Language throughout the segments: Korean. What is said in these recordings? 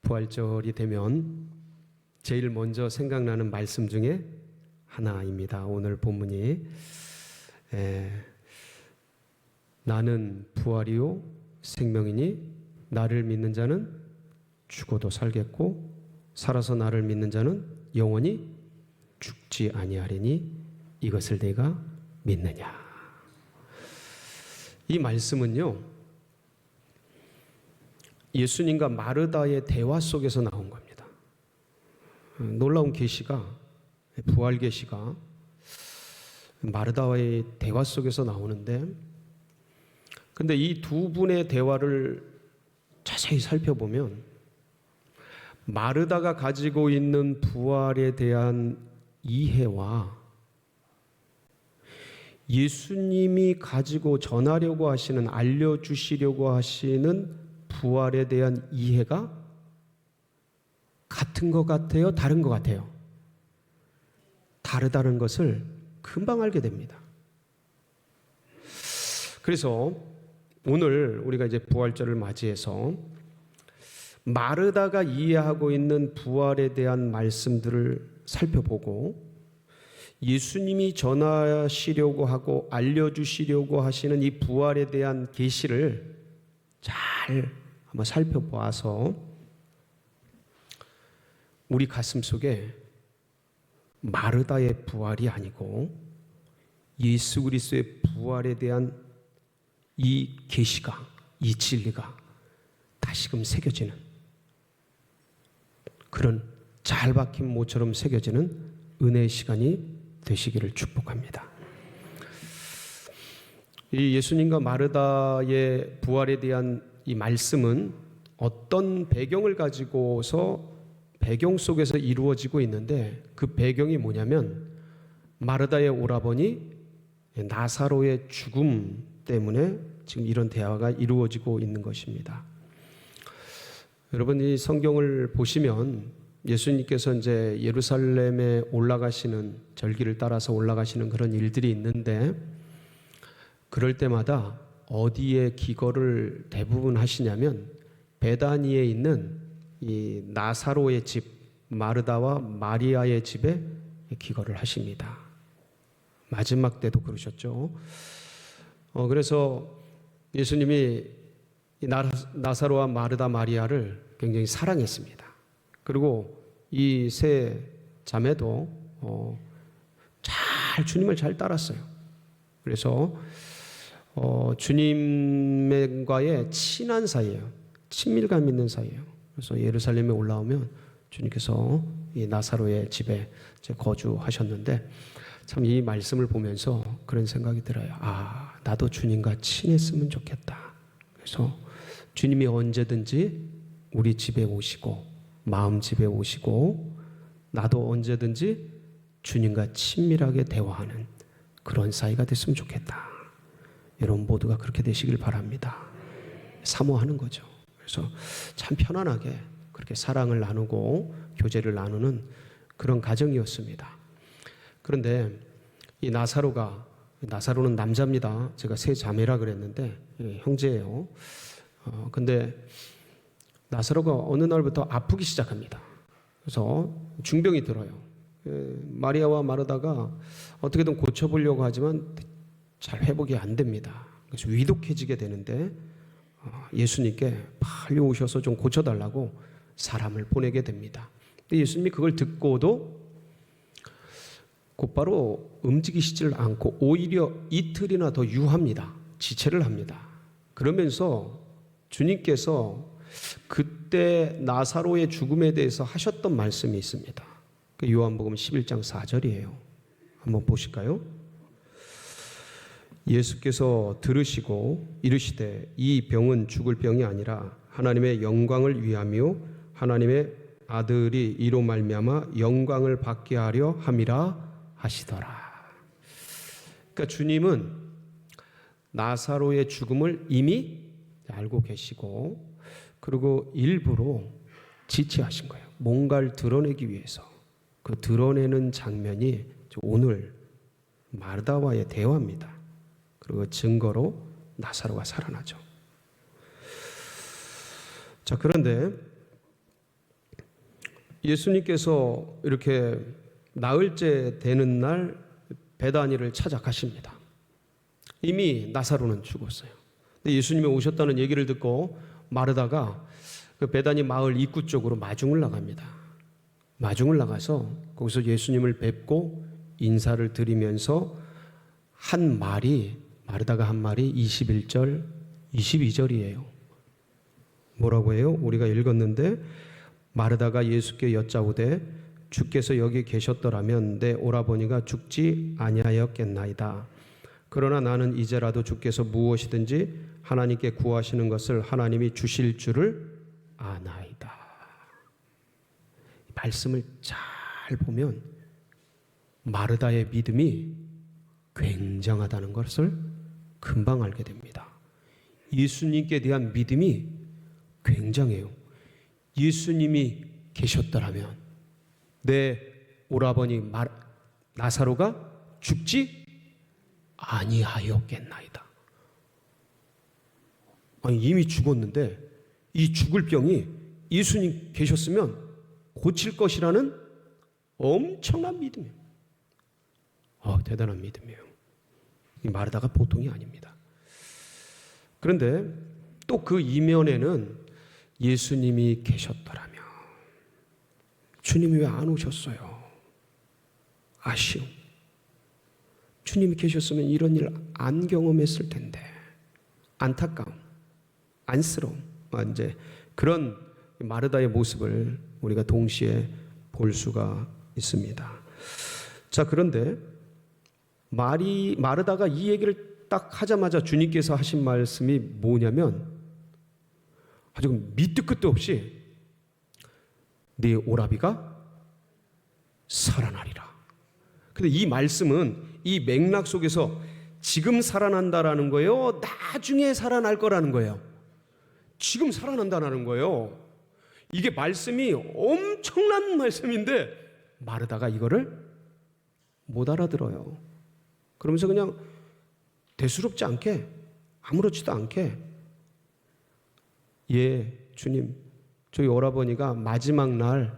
부활절이 되면 제일 먼저 생각나는 말씀 중에 하나입니다. 오늘 본문이 나는 부활이요 생명이니 나를 믿는 자는 죽어도 살겠고 살아서 나를 믿는 자는 영원히 죽지 아니하리니 이것을 내가 믿느냐. 이 말씀은요, 예수님과 마르다의 대화 속에서 나온 겁니다. 놀라운 계시가, 부활 계시가 마르다와의 대화 속에서 나오는데, 근데 이 두 분의 대화를 자세히 살펴보면 마르다가 가지고 있는 부활에 대한 이해와 예수님이 가지고 전하려고 하시는, 알려주시려고 하시는 부활에 대한 이해가 같은 것 같아요? 다른 것 같아요? 다르다는 것을 금방 알게 됩니다. 그래서 오늘 우리가 이제 부활절을 맞이해서 마르다가 이해하고 있는 부활에 대한 말씀들을 살펴보고 예수님이 전하시려고 하고 알려주시려고 하시는 이 부활에 대한 계시를 잘 한번 살펴보아서 우리 가슴 속에 마르다의 부활이 아니고 예수 그리스도의 부활에 대한 이 계시가, 이 진리가 다시금 새겨지는 그런 잘 박힌 모처럼 새겨지는 은혜의 시간이 되시기를 축복합니다. 이 예수님과 마르다의 부활에 대한 이 말씀은 어떤 배경을 가지고서 배경 속에서 이루어지고 있는데, 그 배경이 뭐냐면 마르다의 오라버니 나사로의 죽음 때문에 지금 이런 대화가 이루어지고 있는 것입니다. 여러분, 이 성경을 보시면 예수님께서 이제 예루살렘에 올라가시는, 절기를 따라서 올라가시는 그런 일들이 있는데, 그럴 때마다 어디에 기거를 대부분 하시냐면 베다니에 있는 이 나사로의 집, 마르다와 마리아의 집에 기거를 하십니다. 마지막 때도 그러셨죠. 그래서 예수님이 나사로와 마르다, 마리아를 굉장히 사랑했습니다. 그리고 이 세 자매도 주님을 잘 따랐어요. 그래서 주님과의 친한 사이예요. 친밀감 있는 사이예요. 그래서 예루살렘에 올라오면 주님께서 이 나사로의 집에 거주하셨는데, 참 이 말씀을 보면서 그런 생각이 들어요. 아, 나도 주님과 친했으면 좋겠다. 그래서 주님이 언제든지 우리 집에 오시고 마음 집에 오시고 나도 언제든지 주님과 친밀하게 대화하는 그런 사이가 됐으면 좋겠다. 여러분 모두가 그렇게 되시길 바랍니다. 사모하는 거죠. 그래서 참 편안하게 그렇게 사랑을 나누고 교제를 나누는 그런 가정이었습니다. 그런데 이 나사로는 남자입니다. 제가 세 자매라 그랬는데 형제예요. 근데 나사로가 어느 날부터 아프기 시작합니다. 그래서 중병이 들어요. 마리아와 마르다가 어떻게든 고쳐보려고 하지만 잘 회복이 안 됩니다. 그래서 위독해지게 되는데 예수님께 빨리 오셔서 좀 고쳐달라고 사람을 보내게 됩니다. 근데 예수님이 그걸 듣고도 곧바로 움직이시질 않고 오히려 이틀이나 더 유합니다. 지체를 합니다. 그러면서 주님께서 그때 나사로의 죽음에 대해서 하셨던 말씀이 있습니다. 요한복음 11장 4절이에요. 한번 보실까요? 예수께서 들으시고 이르시되 이 병은 죽을 병이 아니라 하나님의 영광을 위하며 하나님의 아들이 이로 말미암아 영광을 받게 하려 함이라 하시더라. 그러니까 주님은 나사로의 죽음을 이미 알고 계시고, 그리고 일부러 지체하신 거예요. 뭔가를 드러내기 위해서. 그 드러내는 장면이 오늘 마르다와의 대화입니다. 그리고 증거로 나사로가 살아나죠. 자, 그런데 예수님께서 이렇게 나흘째 되는 날 베다니를 찾아가십니다. 이미 나사로는 죽었어요. 근데 예수님이 오셨다는 얘기를 듣고 마르다가 그 베다니 마을 입구 쪽으로 마중을 나갑니다. 마중을 나가서 거기서 예수님을 뵙고 인사를 드리면서 한 말이, 마르다가 한 말이 21절, 22절이에요. 뭐라고 해요? 우리가 읽었는데, 마르다가 예수께 여짜오되 주께서 여기 계셨더라면 내 오라버니가 죽지 아니하였겠나이다. 그러나 나는 이제라도 주께서 무엇이든지 하나님께 구하시는 것을 하나님이 주실 줄을 아나이다. 말씀을 잘 보면 마르다의 믿음이 굉장하다는 것을 금방 알게 됩니다. 예수님께 대한 믿음이 굉장해요. 예수님이 계셨더라면 내 오라버니 나사로가 죽지 아니하였겠나이다. 아니, 이미 죽었는데 이 죽을 병이 예수님 계셨으면 고칠 것이라는 엄청난 믿음이에요. 대단한 믿음이에요. 이 마르다가 보통이 아닙니다. 그런데 또 그 이면에는 예수님이 계셨더라면, 주님이 왜 안 오셨어요? 아쉬움. 주님이 계셨으면 이런 일 안 경험했을 텐데. 안타까움, 안쓰러움, 이제 그런 마르다의 모습을 우리가 동시에 볼 수가 있습니다. 자, 그런데 마르다가 이 얘기를 딱 하자마자 주님께서 하신 말씀이 뭐냐면, 아주 밑도 끝도 없이 네 오라비가 살아나리라. 근데 이 말씀은 이 맥락 속에서 지금 살아난다라는 거예요? 나중에 살아날 거라는 거예요? 지금 살아난다라는 거예요. 이게 말씀이 엄청난 말씀인데 마르다가 이거를 못 알아들어요. 그러면서 그냥 대수롭지 않게, 아무렇지도 않게, 예, 주님, 저희 오라버니가 마지막 날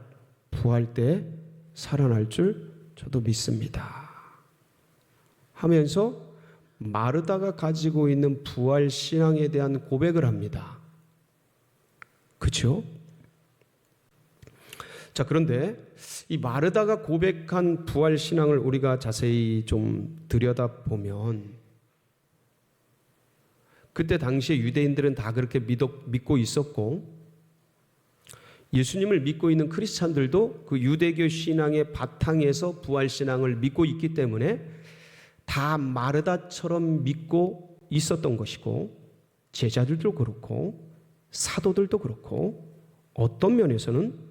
부활 때 살아날 줄 저도 믿습니다 하면서 마르다가 가지고 있는 부활 신앙에 대한 고백을 합니다. 그렇죠? 자, 그런데 이 마르다가 고백한 부활 신앙을 우리가 자세히 좀 들여다보면, 그때 당시에 유대인들은 다 그렇게 믿고 있었고, 예수님을 믿고 있는 크리스찬들도 그 유대교 신앙의 바탕에서 부활 신앙을 믿고 있기 때문에 다 마르다처럼 믿고 있었던 것이고, 제자들도 그렇고 사도들도 그렇고, 어떤 면에서는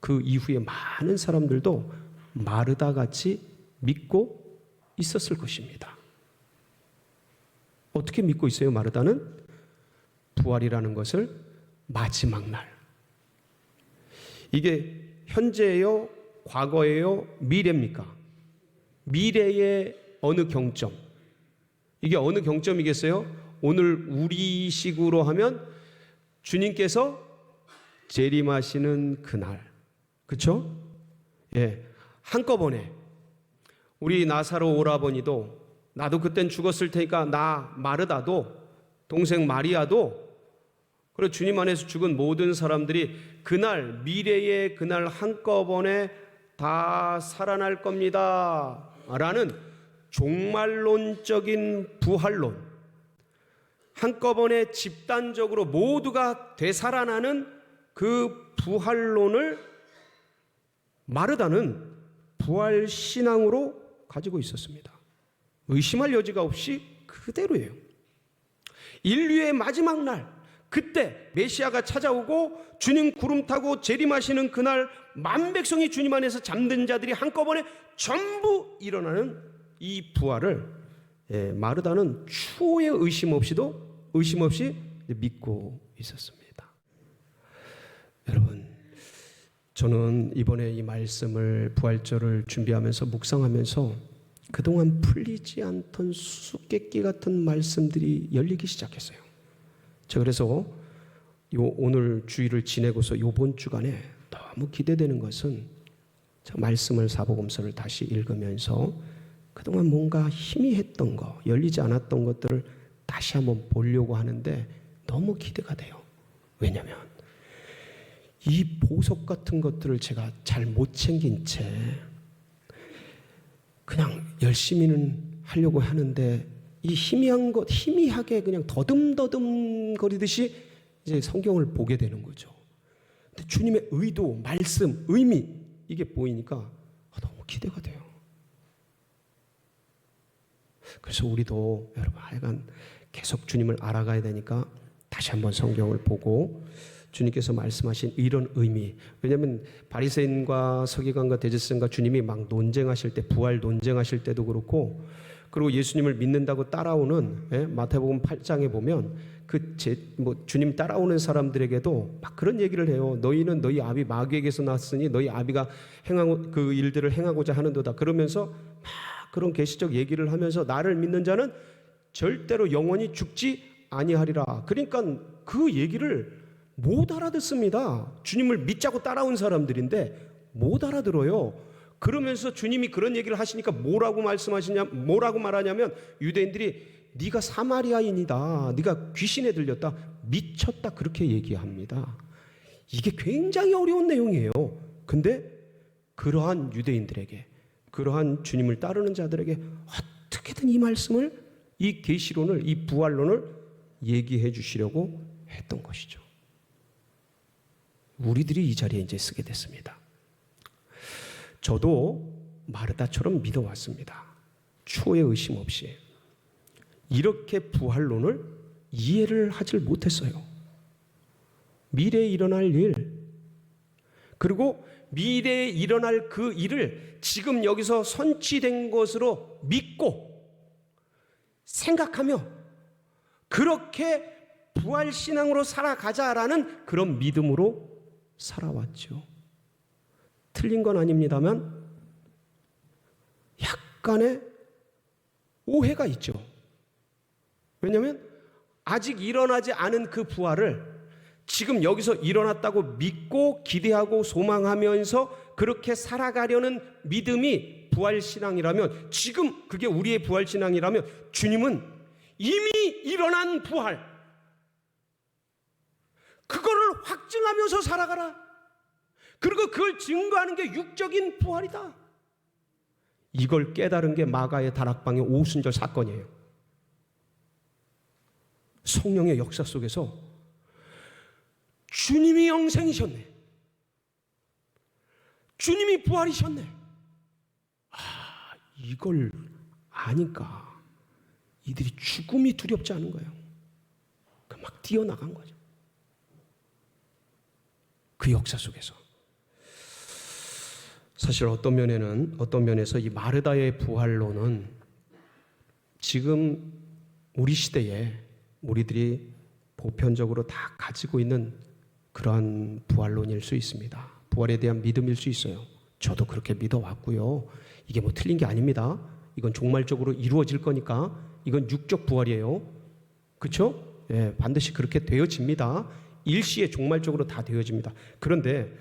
그 이후에 많은 사람들도 마르다같이 믿고 있었을 것입니다. 어떻게 믿고 있어요? 마르다는 부활이라는 것을 마지막 날, 이게 현재예요? 과거예요? 미래입니까? 미래의 어느 경점, 이게 어느 경점이겠어요? 오늘 우리식으로 하면 주님께서 재림하시는 그날, 그렇죠? 예, 한꺼번에 우리 나사로 오라버니도, 나도 그땐 죽었을 테니까 나 마르다도, 동생 마리아도, 그리고 주님 안에서 죽은 모든 사람들이 그날, 미래의 그날 한꺼번에 다 살아날 겁니다 라는 종말론적인 부활론, 한꺼번에 집단적으로 모두가 되살아나는 그 부활론을 마르다는 부활 신앙으로 가지고 있었습니다. 의심할 여지가 없이 그대로예요. 인류의 마지막 날, 그때 메시아가 찾아오고 주님 구름 타고 재림하시는 그날, 만백성이 주님 안에서 잠든 자들이 한꺼번에 전부 일어나는 이 부활을 마르다는 추호의 의심 없이 믿고 있었습니다. 여러분, 저는 이번에 이 말씀을, 부활절을 준비하면서 묵상하면서 그동안 풀리지 않던 수수께끼 같은 말씀들이 열리기 시작했어요. 제가 그래서 오늘 주일을 지내고서 이번 주간에 너무 기대되는 것은 저 말씀을 사복음서를 다시 읽으면서 그동안 뭔가 희미했던 거, 열리지 않았던 것들을 다시 한번 보려고 하는데 너무 기대가 돼요. 왜냐하면 이 보석 같은 것들을 제가 잘 못 챙긴 채 그냥 열심히는 하려고 하는데 이 희미한 것, 희미하게 그냥 더듬더듬 거리듯이 이제 성경을 보게 되는 거죠. 근데 주님의 의도, 말씀, 의미 이게 보이니까 너무 기대가 돼요. 그래서 우리도 여러분 하여간 계속 주님을 알아가야 되니까 다시 한번 성경을 보고 주님께서 말씀하신 이런 의미, 왜냐하면 바리새인과 서기관과 대제사장과 주님이 막 논쟁하실 때, 부활 논쟁하실 때도 그렇고, 그리고 예수님을 믿는다고 따라오는 마태복음 8장에 보면 주님 따라오는 사람들에게도 막 그런 얘기를 해요. 너희는 너희 아비 마귀에게서 났으니 너희 아비가 행하고 그 일들을 행하고자 하는도다. 그러면서 막 그런 계시적 얘기를 하면서 나를 믿는 자는 절대로 영원히 죽지 아니하리라. 그러니까 그 얘기를 못 알아듣습니다. 주님을 믿자고 따라온 사람들인데 못 알아들어요. 그러면서 주님이 그런 얘기를 하시니까 뭐라고 말하냐면 유대인들이 네가 사마리아인이다, 네가 귀신에 들렸다, 미쳤다, 그렇게 얘기합니다. 이게 굉장히 어려운 내용이에요. 근데 그러한 유대인들에게, 그러한 주님을 따르는 자들에게 어떻게든 이 말씀을, 이 계시론을, 이 부활론을 얘기해 주시려고 했던 것이죠. 우리들이 이 자리에 이제 쓰게 됐습니다. 저도 마르다처럼 믿어왔습니다. 추호의 의심 없이. 이렇게 부활론을 이해를 하질 못했어요. 미래에 일어날 일, 그리고 미래에 일어날 그 일을 지금 여기서 선취된 것으로 믿고 생각하며 그렇게 부활신앙으로 살아가자라는 그런 믿음으로 살아왔죠. 틀린 건 아닙니다만 약간의 오해가 있죠. 왜냐하면 아직 일어나지 않은 그 부활을 지금 여기서 일어났다고 믿고 기대하고 소망하면서 그렇게 살아가려는 믿음이 부활신앙이라면, 지금 그게 우리의 부활신앙이라면, 주님은 이미 일어난 부활, 그거를 확증하면서 살아가라. 그리고 그걸 증거하는 게 육적인 부활이다. 이걸 깨달은 게 마가의 다락방의 오순절 사건이에요. 성령의 역사 속에서 주님이 영생이셨네, 주님이 부활이셨네. 이걸 아니까 이들이 죽음이 두렵지 않은 거예요. 막 뛰어나간 거죠. 그 역사 속에서 사실 어떤 면에서 이 마르다의 부활론은 지금 우리 시대에 우리들이 보편적으로 다 가지고 있는 그러한 부활론일 수 있습니다. 부활에 대한 믿음일 수 있어요. 저도 그렇게 믿어왔고요. 이게 뭐 틀린 게 아닙니다. 이건 종말적으로 이루어질 거니까 이건 육적 부활이에요. 그렇죠? 예, 반드시 그렇게 되어집니다. 일시에 종말적으로 다 되어집니다. 그런데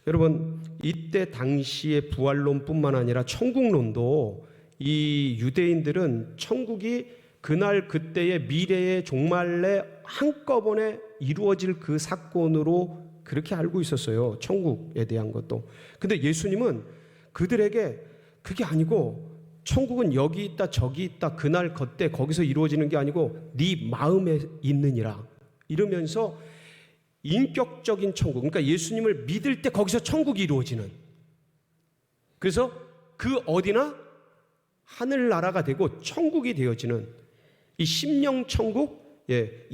여러분, 이때 당시의 부활론뿐만 아니라 천국론도, 이 유대인들은 천국이 그날 그때의 미래의 종말에 한꺼번에 이루어질 그 사건으로 그렇게 알고 있었어요. 천국에 대한 것도. 근데 예수님은 그들에게 그게 아니고, 천국은 여기 있다 저기 있다, 그날 그때 거기서 이루어지는 게 아니고 네 마음에 있느니라 이러면서 인격적인 천국, 그러니까 예수님을 믿을 때 거기서 천국이 이루어지는, 그래서 그 어디나 하늘나라가 되고 천국이 되어지는 이 심령 천국,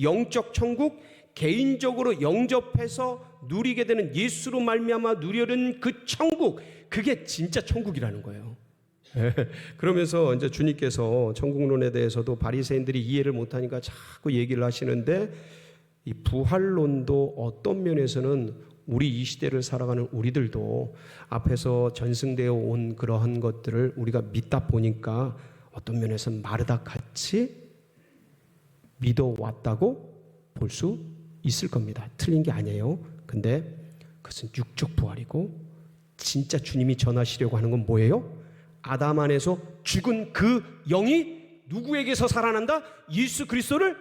영적 천국, 개인적으로 영접해서 누리게 되는, 예수로 말미암아 누려는 그 천국, 그게 진짜 천국이라는 거예요. 그러면서 이제 주님께서 천국론에 대해서도 바리새인들이 이해를 못하니까 자꾸 얘기를 하시는데, 이 부활론도 어떤 면에서는 우리 이 시대를 살아가는 우리들도 앞에서 전승되어 온 그러한 것들을 우리가 믿다 보니까 어떤 면에서는 마르다 같이 믿어왔다고 볼 수 있을 겁니다. 틀린 게 아니에요. 근데 그것은 육적 부활이고, 진짜 주님이 전하시려고 하는 건 뭐예요? 아담 안에서 죽은 그 영이 누구에게서 살아난다? 예수 그리스도를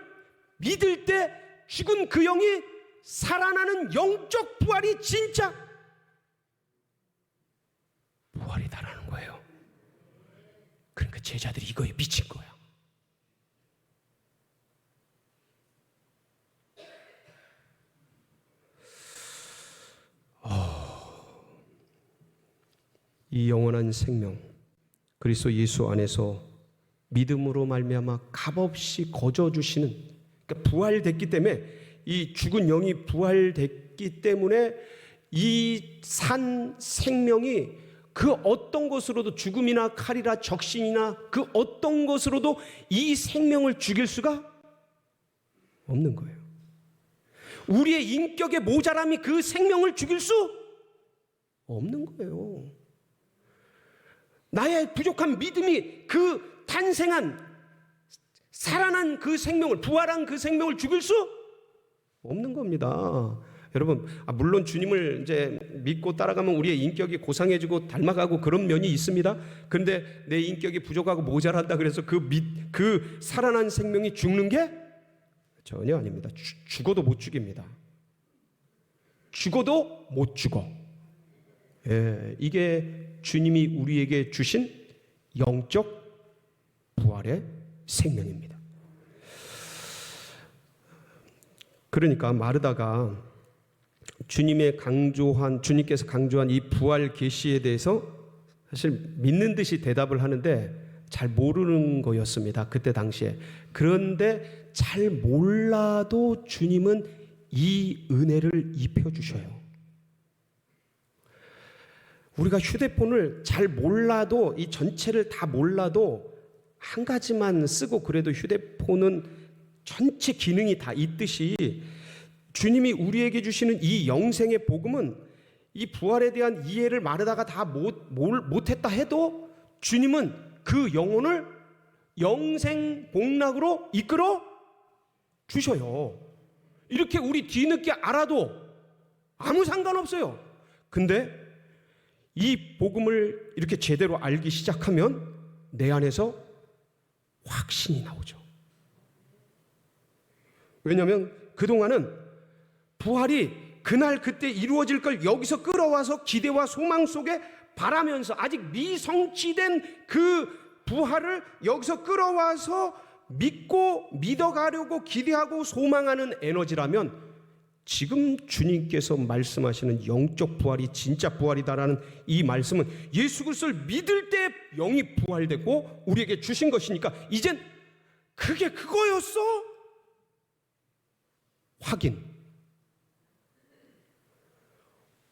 믿을 때 죽은 그 영이 살아나는 영적 부활이 진짜 부활이다라는 거예요. 그러니까 제자들이 이거에 미친 거야. 이 영원한 생명, 그리스도 예수 안에서 믿음으로 말미암아 값없이 거저 주시는, 그러니까 부활됐기 때문에, 이 죽은 영이 부활됐기 때문에 이 산 생명이 그 어떤 것으로도, 죽음이나 칼이나 적신이나 그 어떤 것으로도 이 생명을 죽일 수가 없는 거예요. 우리의 인격의 모자람이 그 생명을 죽일 수 없는 거예요. 나의 부족한 믿음이 그 탄생한, 살아난 그 생명을, 부활한 그 생명을 죽일 수 없는 겁니다. 여러분, 물론 주님을 이제 믿고 따라가면 우리의 인격이 고상해지고 닮아가고 그런 면이 있습니다. 그런데 내 인격이 부족하고 모자란다 그래서 그 살아난 생명이 죽는 게 전혀 아닙니다. 죽어도 못 죽입니다. 죽어도 못 죽어. 예, 이게 주님이 우리에게 주신 영적 부활의 생명입니다. 그러니까 마르다가 주님께서 강조한 이 부활 계시에 대해서 사실 믿는 듯이 대답을 하는데 잘 모르는 거였습니다. 그때 당시에. 그런데 잘 몰라도 주님은 이 은혜를 입혀주셔요. 우리가 휴대폰을 잘 몰라도, 이 전체를 다 몰라도 한 가지만 쓰고 그래도 휴대폰은 전체 기능이 다 있듯이, 주님이 우리에게 주시는 이 영생의 복음은, 이 부활에 대한 이해를 마르다가 다 못했다 해도 주님은 그 영혼을 영생 복락으로 이끌어 주셔요. 이렇게 우리 뒤늦게 알아도 아무 상관없어요. 근데 이 복음을 이렇게 제대로 알기 시작하면 내 안에서 확신이 나오죠. 왜냐하면 그동안은 부활이 그날 그때 이루어질 걸 여기서 끌어와서 기대와 소망 속에 바라면서, 아직 미성취된 그 부활을 여기서 끌어와서 믿고 믿어가려고 기대하고 소망하는 에너지라면, 지금 주님께서 말씀하시는 영적 부활이 진짜 부활이다라는 이 말씀은 예수 그리스도를 믿을 때 영이 부활되고 우리에게 주신 것이니까 이젠 그게 그거였어? 확인,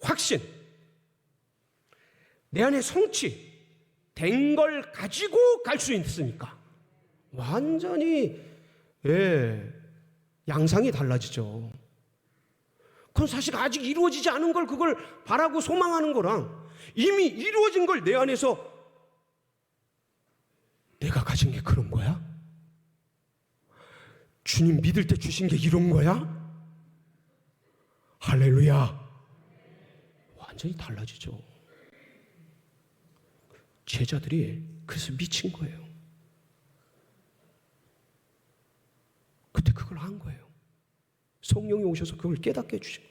확신, 내 안에 성취 된 걸 가지고 갈 수 있으니까 완전히 양상이 달라지죠. 그건 사실 아직 이루어지지 않은 걸 그걸 바라고 소망하는 거랑 이미 이루어진 걸 내 안에서 내가 가진 게 그런 거야? 주님 믿을 때 주신 게 이런 거야? 할렐루야. 완전히 달라지죠. 제자들이 그래서 미친 거예요. 그때 그걸 한 거예요. 성령이 오셔서 그걸 깨닫게 해주신 거예요.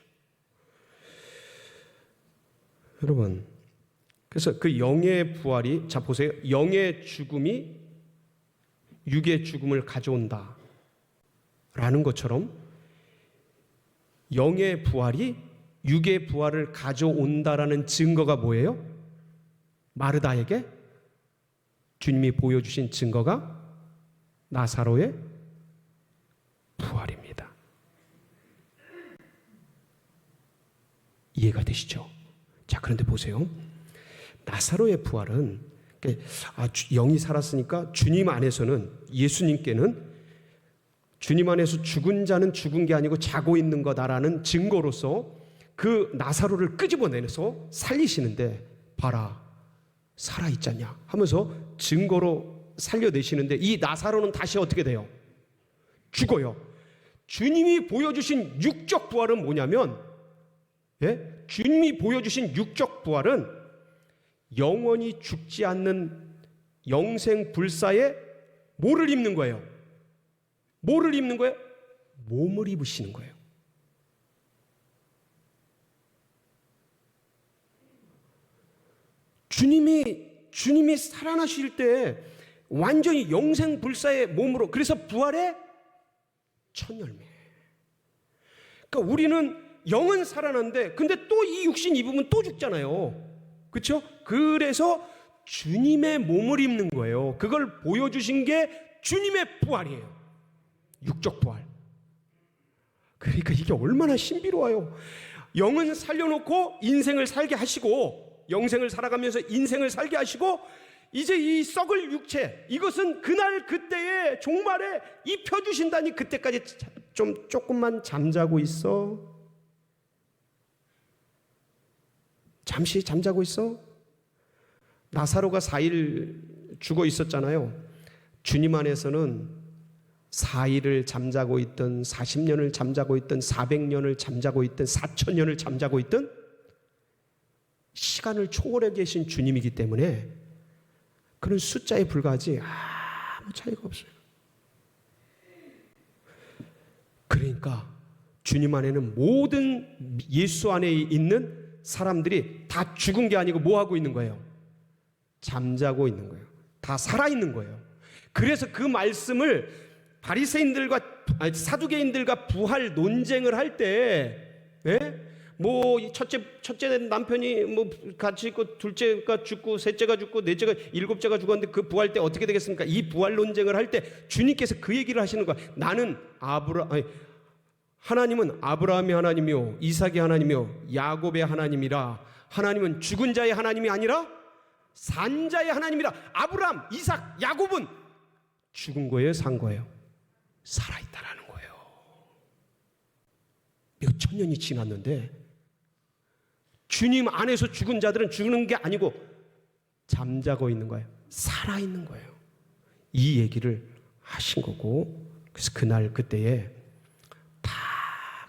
여러분, 그래서 그 영의 부활이, 자 보세요. 영의 죽음이 육의 죽음을 가져온다 라는 것처럼 영의 부활이 육의 부활을 가져온다라는 증거가 뭐예요? 마르다에게 주님이 보여주신 증거가 나사로의 부활입니다. 이해가 되시죠? 자, 그런데 보세요. 나사로의 부활은 영이 살았으니까 주님 안에서는, 예수님께는 주님 안에서 죽은 자는 죽은 게 아니고 자고 있는 거다라는 증거로서 그 나사로를 끄집어내서 살리시는데, 봐라 살아있잖냐 하면서 증거로 살려내시는데, 이 나사로는 다시 어떻게 돼요? 죽어요. 주님이 보여주신 육적 부활은 뭐냐면 예? 주님이 보여주신 육적 부활은 영원히 죽지 않는 영생 불사의 뭐를 입는 거예요? 뭐를 입는 거예요? 몸을 입으시는 거예요. 주님이 살아나실 때 완전히 영생 불사의 몸으로, 그래서 부활의 첫 열매. 그러니까 우리는 영은 살아난데 근데 또 이 육신 입으면 또 죽잖아요. 그렇죠? 그래서 주님의 몸을 입는 거예요. 그걸 보여주신 게 주님의 부활이에요. 육적 부활. 그러니까 이게 얼마나 신비로워요. 영은 살려놓고 인생을 살게 하시고, 영생을 살아가면서 인생을 살게 하시고, 이제 이 썩을 육체, 이것은 그날 그때의 종말에 입혀주신다니, 그때까지 조금만 잠자고 있어. 잠시 잠자고 있어. 나사로가 4일 죽어 있었잖아요. 주님 안에서는 4일을 잠자고 있든 40년을 잠자고 있든 400년을 잠자고 있든 4000년을 잠자고 있든 시간을 초월해 계신 주님이기 때문에 그런 숫자에 불과하지 아무 차이가 없어요. 그러니까 주님 안에는 모든 예수 안에 있는 사람들이 다 죽은 게 아니고 뭐 하고 있는 거예요? 잠자고 있는 거예요. 다 살아있는 거예요. 그래서 그 말씀을 바리새인들과 사두개인들과 부활 논쟁을 할 때, 예? 뭐 첫째 남편이 뭐 같이 있고 둘째가 죽고 셋째가 죽고 넷째가 일곱째가 죽었는데 그 부활 때 어떻게 되겠습니까? 이 부활 논쟁을 할 때 주님께서 그 얘기를 하시는 거야. 하나님은 아브라함의 하나님이요 이삭의 하나님이요 야곱의 하나님이라. 하나님은 죽은 자의 하나님이 아니라 산 자의 하나님이라. 아브라함, 이삭, 야곱은 죽은 거예요, 산 거예요? 살아있다라는 거예요. 몇 천 년이 지났는데 주님 안에서 죽은 자들은 죽는 게 아니고 잠자고 있는 거예요. 살아있는 거예요. 이 얘기를 하신 거고, 그래서 그날 그때에 다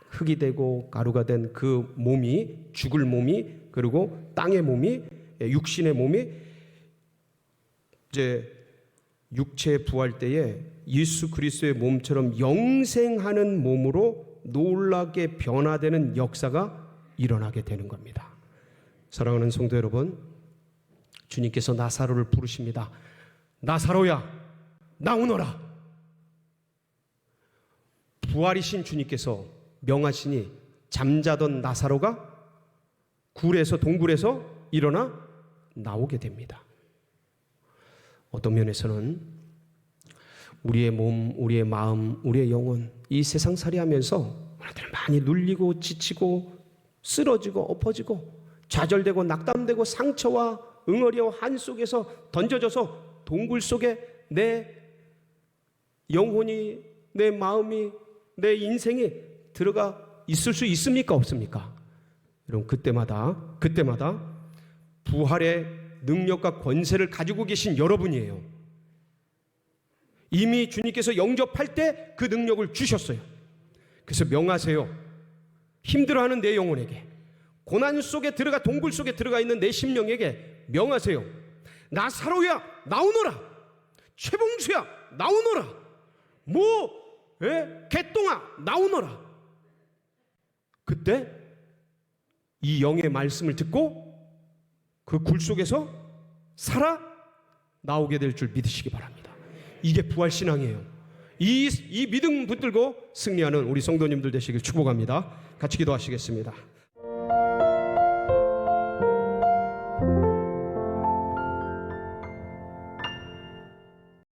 흙이 되고 가루가 된 그 몸이, 죽을 몸이, 그리고 땅의 몸이, 육신의 몸이 이제 육체 부활 때에 예수 그리스도의 몸처럼 영생하는 몸으로 놀랍게 변화되는 역사가 일어나게 되는 겁니다. 사랑하는 성도 여러분, 주님께서 나사로를 부르십니다. 나사로야, 나오너라. 부활이신 주님께서 명하시니 잠자던 나사로가 동굴에서 일어나 나오게 됩니다. 어떤 면에서는 우리의 몸, 우리의 마음, 우리의 영혼, 이 세상살이 하면서 우리들은 많이 눌리고 지치고 쓰러지고 엎어지고 좌절되고 낙담되고 상처와 응어리와 한 속에서 던져져서 동굴 속에 내 영혼이, 내 마음이, 내 인생이 들어가 있을 수 있습니까? 없습니까? 여러분, 그때마다 부활의 능력과 권세를 가지고 계신 여러분이에요. 이미 주님께서 영접할 때 그 능력을 주셨어요. 그래서 명하세요. 힘들어하는 내 영혼에게, 고난 속에 들어가 동굴 속에 들어가 있는 내 심령에게 명하세요. 나사로야, 나오너라. 최봉수야, 나오너라. 개똥아, 나오너라. 그때 이 영의 말씀을 듣고 그 굴 속에서 살아 나오게 될 줄 믿으시기 바랍니다. 이게 부활신앙이에요. 이 믿음 붙들고 승리하는 우리 성도님들 되시길 축복합니다. 같이 기도하시겠습니다.